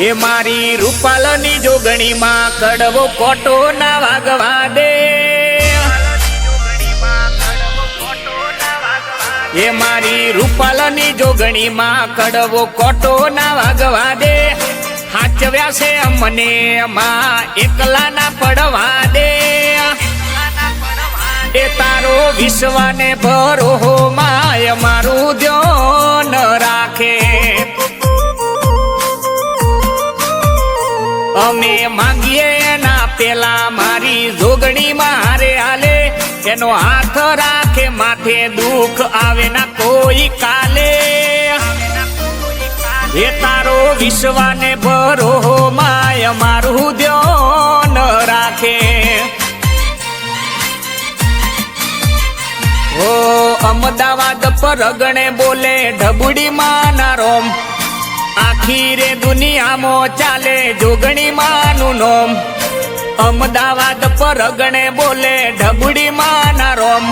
એ મારી રૂપાલની જોગણીમાં કડવો કોટો ના વાગવા દે, એ મારી રૂપાલની જોગણીમાં કડવો કોટો ના વાગવા દે, હાચવ્યા છે અમને માં એકલા ના પડવા દે, એ તારો વિશ્વાને ભરો માય મારું ધ્યાન રાખે, અમે માંગીએ એના પેલા મારી જોગણી મારે હાલે, એનો હાથ રાખે માથે દુઃખ આવે ના કોઈ કાલે, એ તારો વિશ્વાને ભરો માય મારું ધ્યાન રાખે, ઓ અમદાવાદ પરગણે બોલે ઢબુડી માના રોમ, આખી રે દુનિયામાં ચાલે જોગણી માનું નોમ, અમદાવાદ પરગણે બોલે ઢબુડી માના રોમ,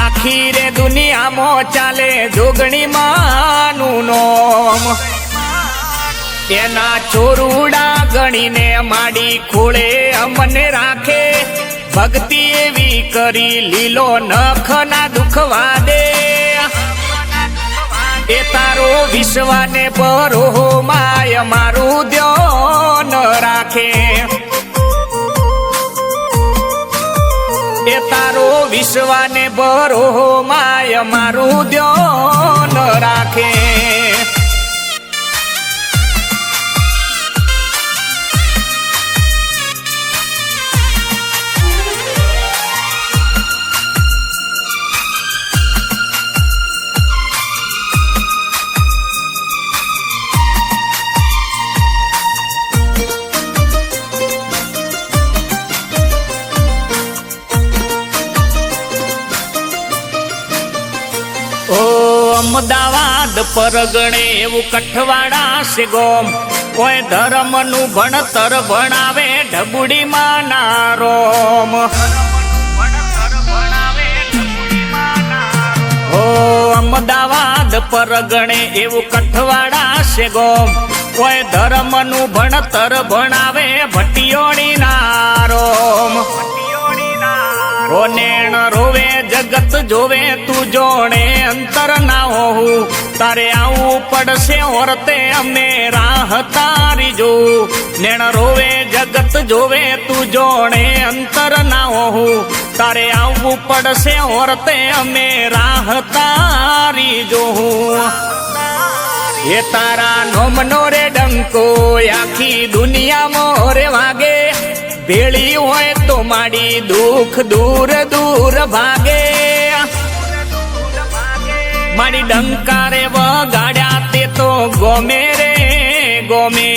આખી રે દુનિયામાં ચાલે જોગણી માનું નોમ, એના ચોરુડા ગણીને માડી ખોળે અમને રાખે, ભક્તિ એવી કરી લીલો નખ ના દુખવા દે, એ તારો વિશ્વાને ભરો માય મારું ધ્યાન રાખે, એ તારો વિશ્વાને ભરો માય મારું ધ્યાન રાખે, અમદાવાદ પરગણે એવું કઠવાડા છે ગોમ, કોઈ ધર્મનું ભણતર ભણાવે ઢબુડી માના રોમ, ઓ અમદાવાદ પરગણે એવું કઠવાડા છે ગોમ, કોઈ ધર્મનું ભણતર ભણાવે ભટિયોડી ના રોમ, ઓ નેણ રોવે જગત જોવે તું જોણે અંતર ના હોવું, તારે આવું પડશે ઓરતે અમે રાહ તારી જો, નેણ રોવે જગત જોવે તું જોણે અંતર ના હોવું, તારે આવવું પડશે ઓરતે અમે રાહ તારી જોઉં, એ તારા નોમનો રે ડંકો આખી દુનિયામાં રે વાગે, ભેળી હોય તો માડી દુઃખ દૂર દૂર ભાગે, માડી ડંકારે વગાડ્યા તે તો ગોમે રે ગોમે,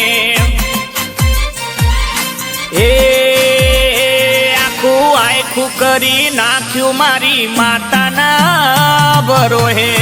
એ આખું આખું કરી નાખ્યું મારી માતાના બરોહે,